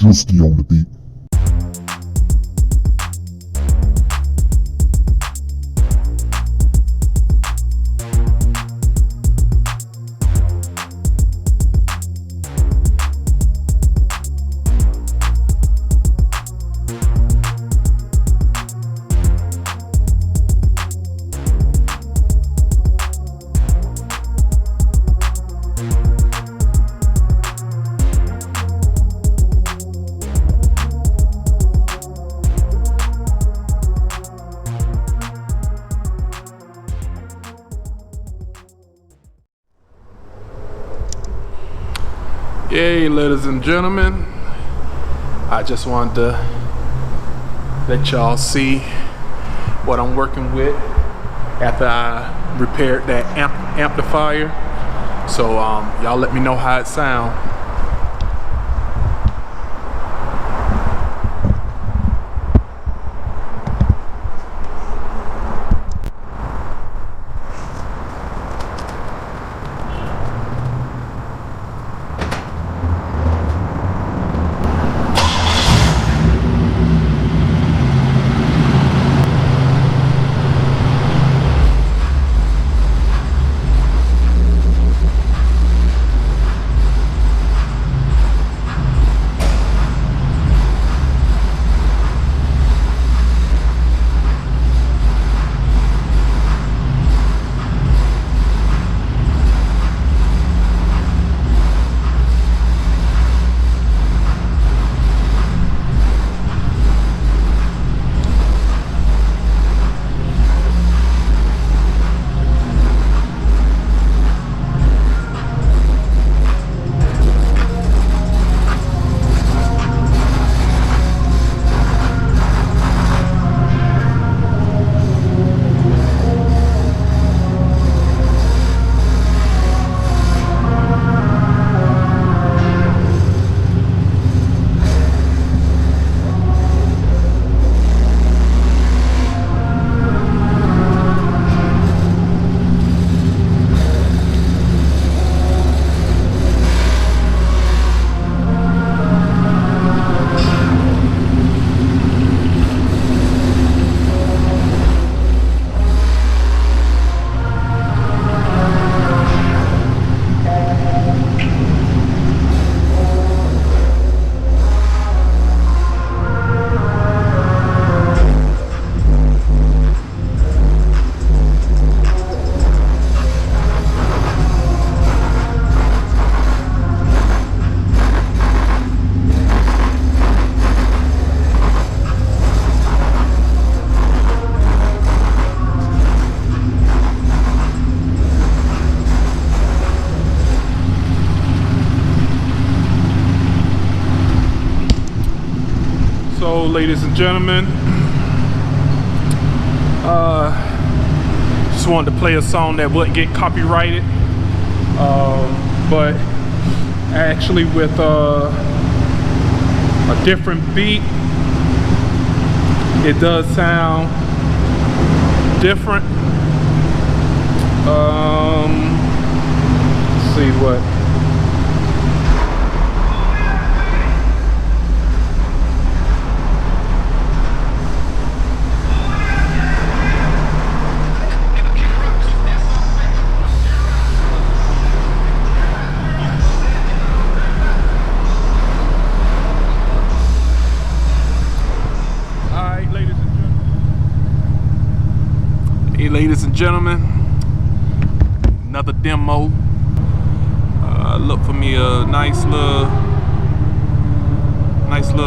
Drewski on the beat. Hey, ladies and gentlemen, I just wanted to let y'all see what I'm working with after I repaired that amplifier. So y'all let me know how it sounds. So, ladies and gentlemen, just wanted to play a song that wouldn't get copyrighted, but actually with a different beat, it does sound different. Let's see what. Hey, ladies and gentlemen, another demo. Look for me a nice little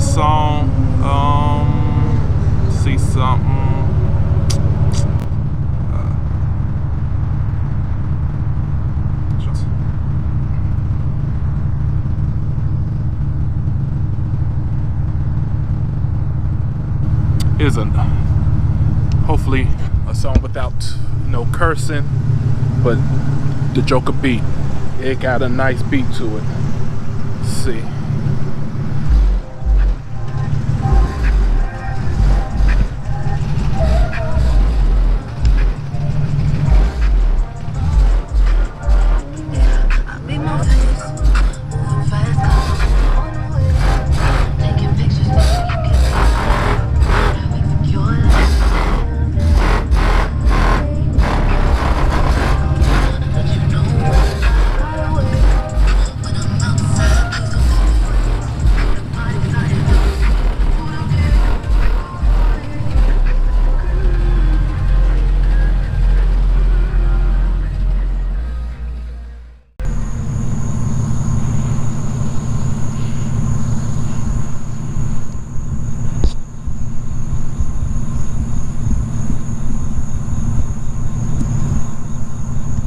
song. See something. Isn't hopefully a song without no cursing, but the Joker beat. It got a nice beat to it. Let's see.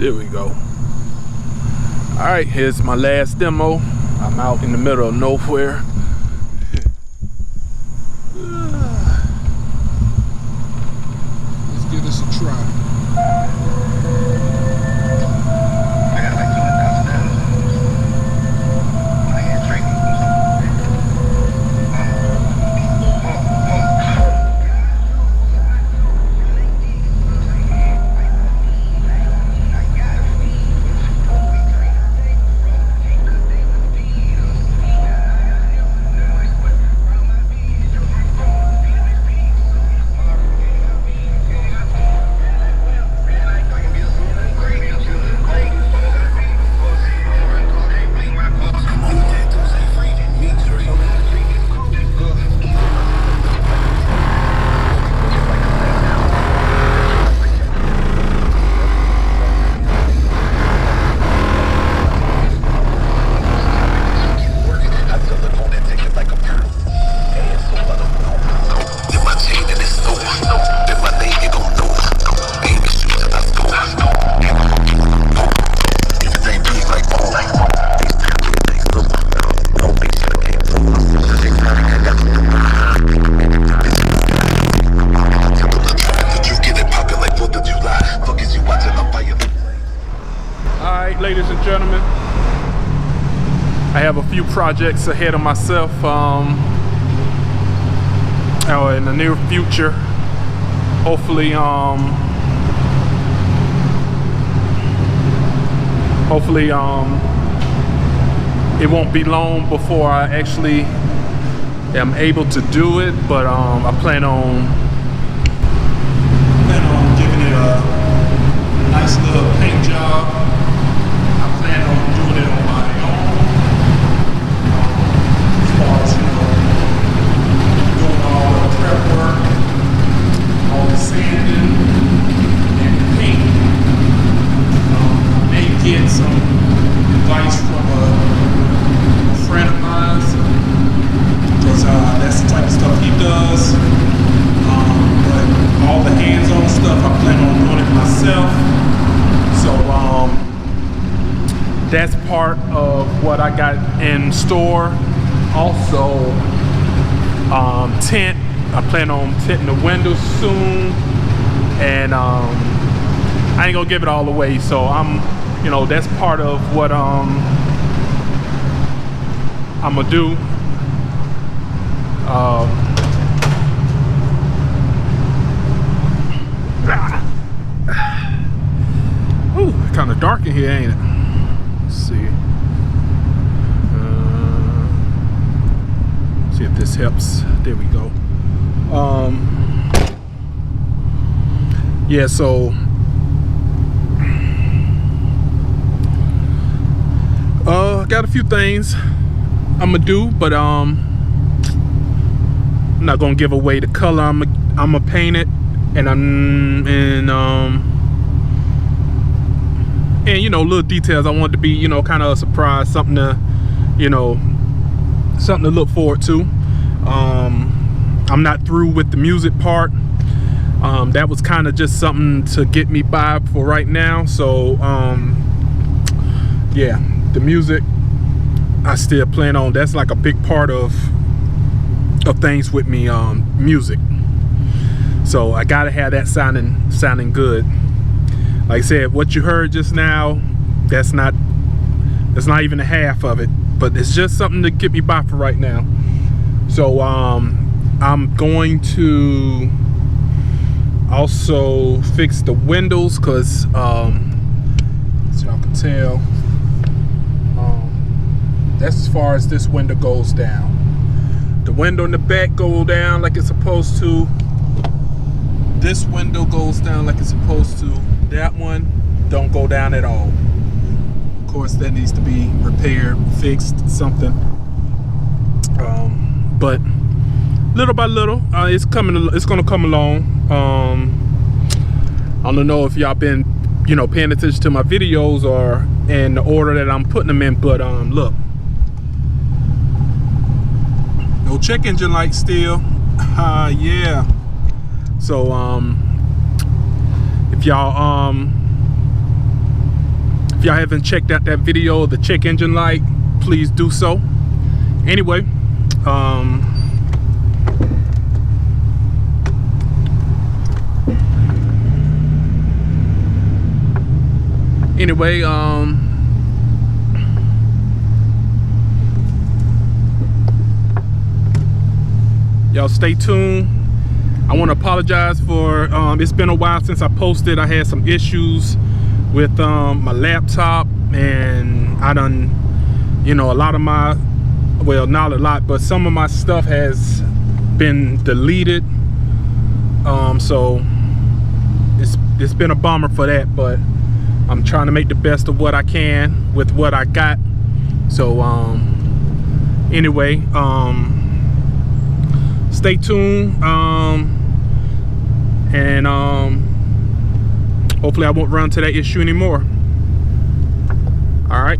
There we go. All right, here's my last demo. I'm out in the middle of nowhere. Let's give this a try. Ladies and gentlemen, I have a few projects ahead of myself in the near future. Hopefully it won't be long before I actually am able to do it, but I plan on giving it a nice little paint job. Plan on doing it on my own, as far as, you know, doing all the prep work, all the sanding, and the paint. I may get some advice from a friend of mine, because that's the type of stuff he does. But all the hands-on stuff, I plan on doing it myself. So, that's part of what I got in store. Also, tint. I plan on tinting the windows soon, and I ain't gonna give it all away. So that's part of what I'm gonna do. Ooh, kind of dark in here, ain't it? See if this helps. There we go. Yeah, so got a few things I'm gonna do, but I'm not gonna give away the color I'm gonna paint it, and little details. I want it to be, kind of a surprise, something to look forward to. I'm not through with the music part. That was kind of just something to get me by for right now. So yeah, the music I still plan on. That's like a big part of things with me, music. So I gotta have that sounding good. Like I said, what you heard just now, that's not even a half of it, but it's just something to get me by for right now. So I'm going to also fix the windows, because as y'all can tell, that's as far as this window goes down. The window in the back goes down like it's supposed to. This window goes down like it's supposed to. That one don't go down at all. Of course, that needs to be repaired, fixed, something. But little by little, it's gonna come along. I don't know if y'all been, paying attention to my videos or in the order that I'm putting them in, but look, no check engine light still. Yeah. So if y'all If y'all haven't checked out that video of the check engine light, please do so. Anyway, y'all stay tuned. I want to apologize for it's been a while since I posted. I had some issues with my laptop, and I done, you know, a lot of my, well, not a lot, but some of my stuff has been deleted. So it's been a bummer for that, but I'm trying to make the best of what I can with what I got. So anyway, stay tuned, and hopefully I won't run into that issue anymore. All right.